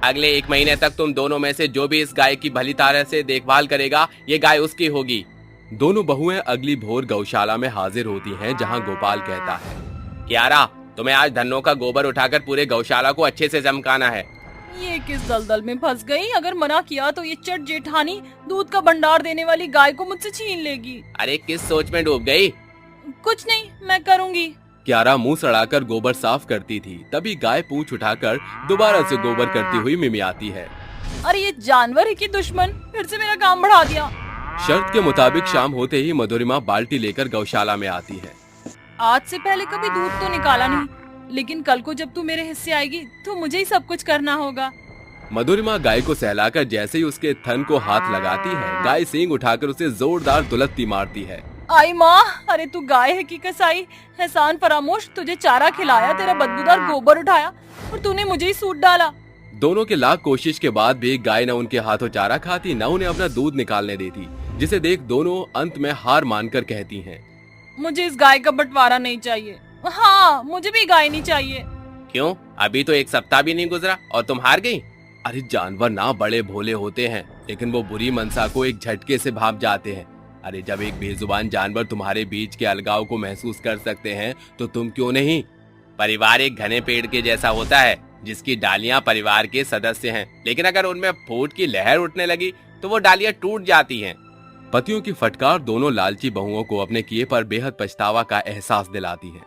अगले 1 महीने तक तुम दोनों में से जो भी इस गाय की भली तरह से देखभाल करेगा, ये गाय उसकी होगी। दोनों बहुएं अगली भोर गौशाला में हाजिर होती हैं, जहां गोपाल कहता है, कियारा, तुम्हें आज धन्नो का गोबर उठाकर पूरे गौशाला को अच्छे से चमकाना है। ये किस दलदल में फंस गई? अगर मना किया तो ये चट जेठानी दूध का भंडार देने वाली गाय को मुझसे छीन लेगी। अरे किस सोच में डूब गई? कुछ नहीं, मैं करूँगी। क्यारा मुंह सड़ाकर गोबर साफ करती थी, तभी गाय पूंछ उठाकर दोबारा से गोबर करती हुई मिमियाती है। अरे ये जानवर है कि दुश्मन, फिर से मेरा काम बढ़ा दिया। शर्त के मुताबिक शाम होते ही मधुरिमा बाल्टी लेकर गौशाला में आती है। आज से पहले कभी दूध तो निकाला नहीं, लेकिन कल को जब तू मेरे हिस्से आएगी तो मुझे ही सब कुछ करना होगा। मधुरिमा गाय को सहलाकर जैसे ही उसके थन को हाथ लगाती है, गाय सींग उठाकर उसे जोरदार दुलत्ती मारती है। आई माँ, अरे तू गाय है कि कसाई? एहसान फरामोश, तुझे चारा खिलाया, तेरा बदबूदार गोबर उठाया और तूने मुझे ही सूट डाला। दोनों के लाख कोशिश के बाद भी गाय न उनके हाथों चारा खाती, न उन्हें अपना दूध निकालने देती, जिसे देख दोनों अंत में हार मानकर कहती हैं, मुझे इस गाय का बंटवारा नहीं चाहिए। हाँ, मुझे भी गाय नहीं चाहिए। क्यों? अभी तो एक सप्ताह भी नहीं गुजरा और तुम हार गई? अरे जानवर ना बड़े भोले होते हैं, लेकिन वो बुरी मनसा को एक झटके से भाप जाते हैं। अरे जब एक बेजुबान जानवर तुम्हारे बीच के अलगाव को महसूस कर सकते हैं तो तुम क्यों नहीं? परिवार एक घने पेड़ के जैसा होता है जिसकी डालियां परिवार के सदस्य हैं, लेकिन अगर उनमें फूट की लहर उठने लगी तो वो डालियां टूट जाती हैं। पतियों की फटकार दोनों लालची बहुओं को अपने किए पर बेहद पछतावा का एहसास दिलाती है।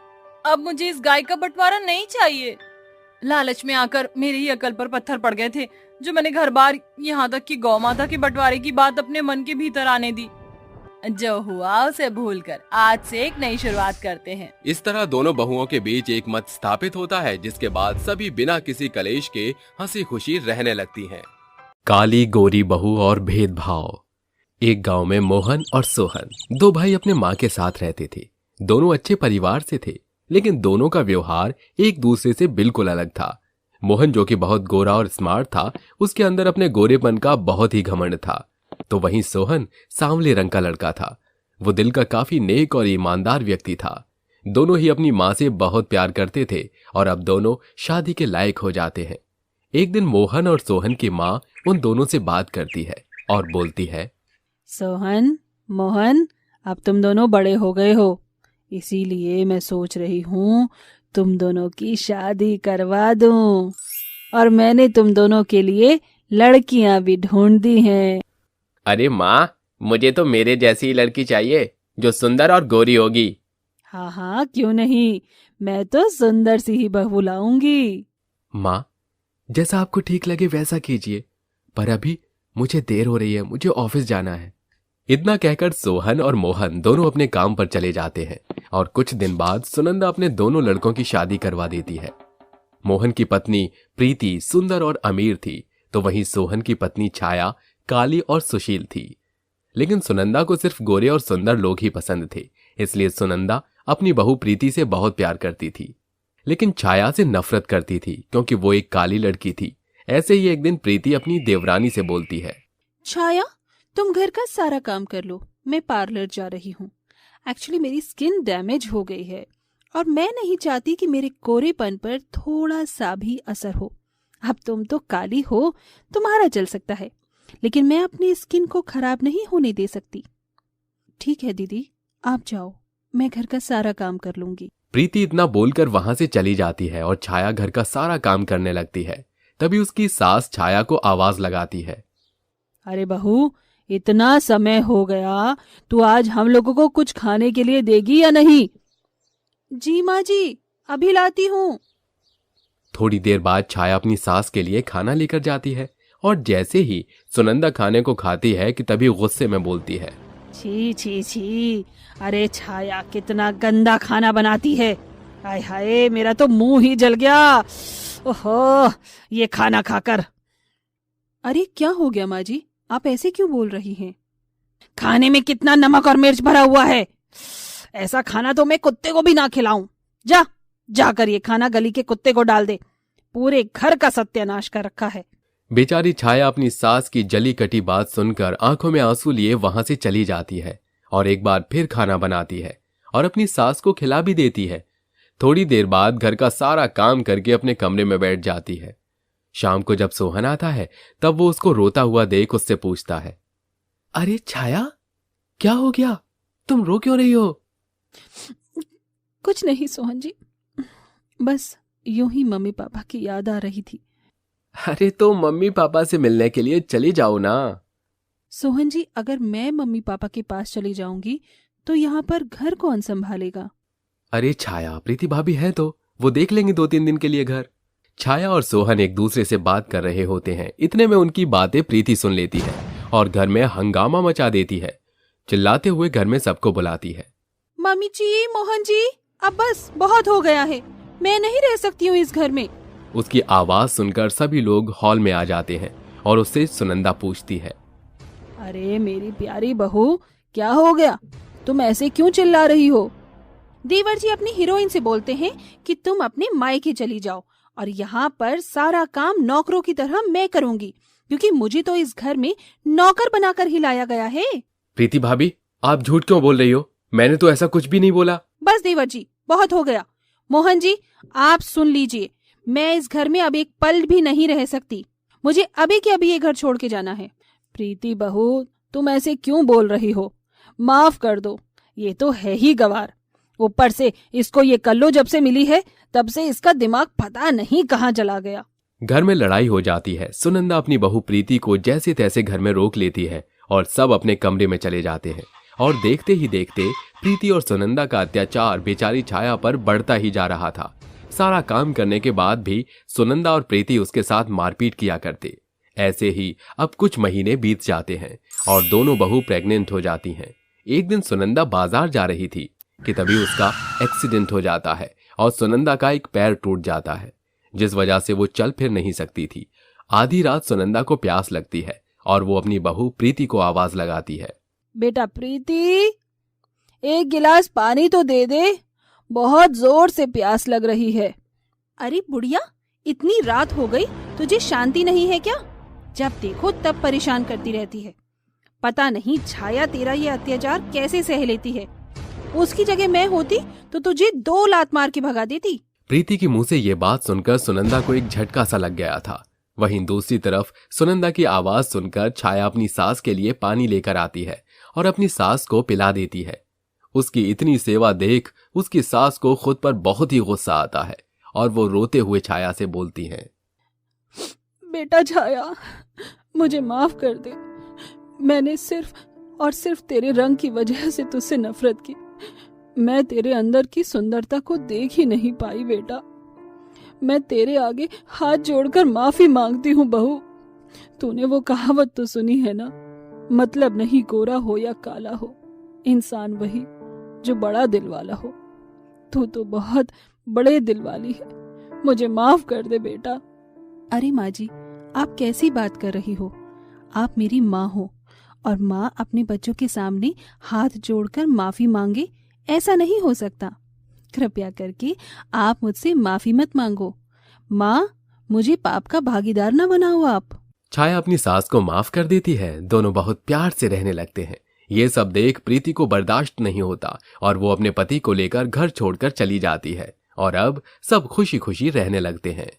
अब मुझे इस गाय का बंटवारा नहीं चाहिए। लालच में आकर मेरी ही अकल पर पत्थर पड़ गए थे, जो मैंने घर बार यहाँ तक कि गौ माता के बंटवारे की बात अपने मन के भीतर आने दी। जो हुआ उसे भूलकर आज से एक नई शुरुआत करते हैं। इस तरह दोनों बहुओं के बीच एक मत स्थापित होता है, जिसके बाद सभी बिना किसी कलेश के हंसी खुशी रहने लगती हैं। काली गोरी बहू और भेदभाव। एक गांव में मोहन और सोहन दो भाई अपने माँ के साथ रहते थे। दोनों अच्छे परिवार से थे, लेकिन दोनों का व्यवहार एक दूसरे से बिल्कुल अलग था। मोहन जो कि बहुत गोरा और स्मार्ट था, उसके अंदर अपने गोरेपन का बहुत ही घमंड था, तो वहीं सोहन सांवले रंग का लड़का था। वो दिल का काफी नेक और ईमानदार व्यक्ति था। दोनों ही अपनी माँ से बहुत प्यार करते थे और अब दोनों शादी के लायक हो जाते हैं। एक दिन मोहन और सोहन की माँ उन दोनों से बात करती है और बोलती है, सोहन, मोहन, अब तुम दोनों बड़े हो गए हो, इसीलिए मैं सोच रही हूँ तुम दोनों की शादी करवा दूं। और मैंने तुम दोनों के लिए लड़कियां भी ढूंढ दी हैं। अरे माँ, मुझे तो मेरे जैसी ही लड़की चाहिए जो सुंदर और गोरी होगी। हाँ हाँ, क्यों नहीं, मैं तो सुंदर सी ही बहू लाऊंगी। माँ, जैसा आपको ठीक लगे वैसा कीजिए, पर अभी मुझे देर हो रही है, मुझे ऑफिस जाना है। इतना कहकर सोहन और मोहन दोनों अपने काम पर चले जाते हैं और कुछ दिन बाद सुनंदा अपने दोनों लड़कों की शादी करवा देती है। मोहन की पत्नी प्रीति सुंदर और अमीर थी, तो वहीं सोहन की पत्नी छाया काली और सुशील थी। लेकिन सुनंदा को सिर्फ गोरे और सुंदर लोग ही पसंद थे, इसलिए सुनंदा अपनी बहू प्रीति से बहुत प्यार करती थी, लेकिन छाया से नफरत करती थी क्योंकि वो एक काली लड़की थी। ऐसे ही एक दिन प्रीति अपनी देवरानी से बोलती है, छाया, तुम घर का सारा काम कर लो, मैं पार्लर जा रही हूँ। एक्चुअली मेरी स्किन डैमेज हो गई है और मैं नहीं चाहती कि मेरे कोरेपन पर थोड़ा सा भी असर हो। अब तुम तो काली हो, तुम्हारा चल सकता है, लेकिन मैं अपनी स्किन को खराब नहीं होने दे सकती। ठीक है दीदी, आप जाओ, मैं घर का सारा काम कर लूंगी। प्रीति इतना बोलकर वहां से चली जाती है और छाया घर का सारा काम करने लगती है। तभी उसकी सास छाया को आवाज लगाती है, अरे बहू, इतना समय हो गया, तू आज हम लोगों को कुछ खाने के लिए देगी या नहीं? जी माँ जी, अभी लाती हूँ। थोड़ी देर बाद छाया अपनी सास के लिए खाना लेकर जाती है और जैसे ही सुनंदा खाने को खाती है कि तभी गुस्से में बोलती है, छी छी छी, अरे छाया कितना गंदा खाना बनाती है। हाय हाय, मेरा तो मुंह ही जल गया। ओहो, ये खाना खाकर। अरे क्या हो गया माँ जी, आप ऐसे क्यों बोल रही हैं? खाने में कितना नमक और मिर्च भरा हुआ है। ऐसा खाना तो मैं कुत्ते को भी ना खिलाऊं। जा जाकर ये खाना गली के कुत्ते को डाल दे। पूरे घर का सत्यानाश कर रखा है। बेचारी छाया अपनी सास की जली कटी बात सुनकर आंखों में आंसू लिए वहां से चली जाती है और एक बार फिर खाना बनाती है और अपनी सास को खिला भी देती है। थोड़ी देर बाद घर का सारा काम करके अपने कमरे में बैठ जाती है। शाम को जब सोहन आता है तब वो उसको रोता हुआ देख उससे पूछता है, अरे छाया, क्या हो गया, तुम रो क्यों रही हो? कुछ नहीं सोहन जी, बस यूं ही मम्मी पापा की याद आ रही थी। अरे तो मम्मी पापा से मिलने के लिए चली जाओ ना। सोहन जी, अगर मैं मम्मी पापा के पास चली जाऊंगी तो यहाँ पर घर कौन संभालेगा? अरे छाया, प्रीति भाभी है तो वो देख लेंगे 2-3 दिन के लिए घर। छाया और सोहन एक दूसरे से बात कर रहे होते हैं। इतने में उनकी बातें प्रीति सुन लेती है और घर में हंगामा मचा देती है। चिल्लाते हुए घर में सबको बुलाती है। मम्मी जी, मोहन जी, अब बस बहुत हो गया है, मैं नहीं रह सकती हूँ इस घर में। उसकी आवाज सुनकर सभी लोग हॉल में आ जाते हैं और उससे सुनंदा पूछती है। अरे मेरी प्यारी बहू, क्या हो गया? तुम ऐसे क्यों चिल्ला रही हो? देवर जी अपनी हीरोइन से बोलते हैं कि तुम अपने मायके चली जाओ और यहाँ पर सारा काम नौकरों की तरह मैं करूंगी, क्योंकि मुझे तो इस घर में नौकर बनाकर ही लाया गया है। प्रीति भाभी, आप झूठ क्यों बोल रही हो? मैंने तो ऐसा कुछ भी नहीं बोला। बस देवर जी, बहुत हो गया। मोहन जी, आप सुन लीजिए, मैं इस घर में अब एक पल भी नहीं रह सकती। मुझे अभी के अभी ये घर छोड़ के जाना है। प्रीति बहू, तुम ऐसे क्यों बोल रही हो? माफ कर दो, ये तो है ही गवार। ऊपर से इसको ये कल्लो जब से मिली है तब से इसका दिमाग पता नहीं कहाँ चला गया। घर में लड़ाई हो जाती है। सुनंदा अपनी बहू प्रीति को जैसे तैसे घर में रोक लेती है और सब अपने कमरे में चले जाते हैं। और देखते ही देखते प्रीति और सुनंदा का अत्याचार बेचारी छाया पर बढ़ता ही जा रहा था। सारा काम करने के बाद भी सुनंदा और प्रीति उसके साथ मारपीट किया करते। ऐसे ही अब कुछ महीने बीत जाते हैं और दोनों बहू प्रेग्नेंट हो जाती हैं। एक दिन सुनंदा बाजार जा रही थी कि तभी उसका एक्सीडेंट हो जाता है और सुनंदा का एक पैर टूट जाता है, जिस वजह से वो चल फिर नहीं सकती थी। आधी रात सुनंदा को प्यास लगती है और वो अपनी बहू प्रीति को आवाज लगाती है। बेटा प्रीति, एक गिलास पानी तो दे दे, बहुत जोर से प्यास लग रही है। अरे बुढ़िया, इतनी रात हो गई, तुझे शांति नहीं है क्या? जब देखो तब परेशान करती रहती है। पता नहीं छाया तेरा ये अत्याचार कैसे सह लेती है। उसकी जगह मैं होती तो तुझे 2 लात मार के भगा देती। प्रीति के मुंह से ये बात सुनकर सुनंदा को एक झटका सा लग गया था। वहीं दूसरी तरफ सुनंदा की आवाज सुनकर छाया अपनी सास के लिए पानी लेकर आती है और अपनी सास को पिला देती है। उसकी इतनी सेवा देख उसकी सास को खुद पर बहुत ही गुस्सा आता है और वो रोते हुए छाया से बोलती है। बेटा छाया, मुझे माफ कर दे। मैंने सिर्फ और सिर्फ तेरे रंग की वजह से तुझसे नफरत की। मैं तेरे अंदर की सुंदरता को देख ही नहीं पाई बेटा। मैं तेरे आगे हाथ जोड़कर माफी मांगती हूँ बहू। तूने वो कहावत तो सुनी है ना, मतलब नहीं गोरा हो या काला हो, इंसान वही जो बड़ा दिल वाला हो। तू तो बहुत बड़े दिल वाली है, मुझे माफ कर दे बेटा। अरे माँ जी, आप कैसी बात कर रही हो? आप मेरी माँ हो और माँ अपने बच्चों के सामने हाथ जोड़कर माफी मांगे, ऐसा नहीं हो सकता। कृपया करके आप मुझसे माफी मत मांगो। माँ, मुझे पाप का भागीदार न बनाओ आप। छाया अपनी सास को माफ कर देती है। दोनों बहुत प्यार से रहने लगते हैं। ये सब देख प्रीति को बर्दाश्त नहीं होता और वो अपने पति को लेकर घर छोड़कर चली जाती है और अब सब खुशी खुशी रहने लगते हैं।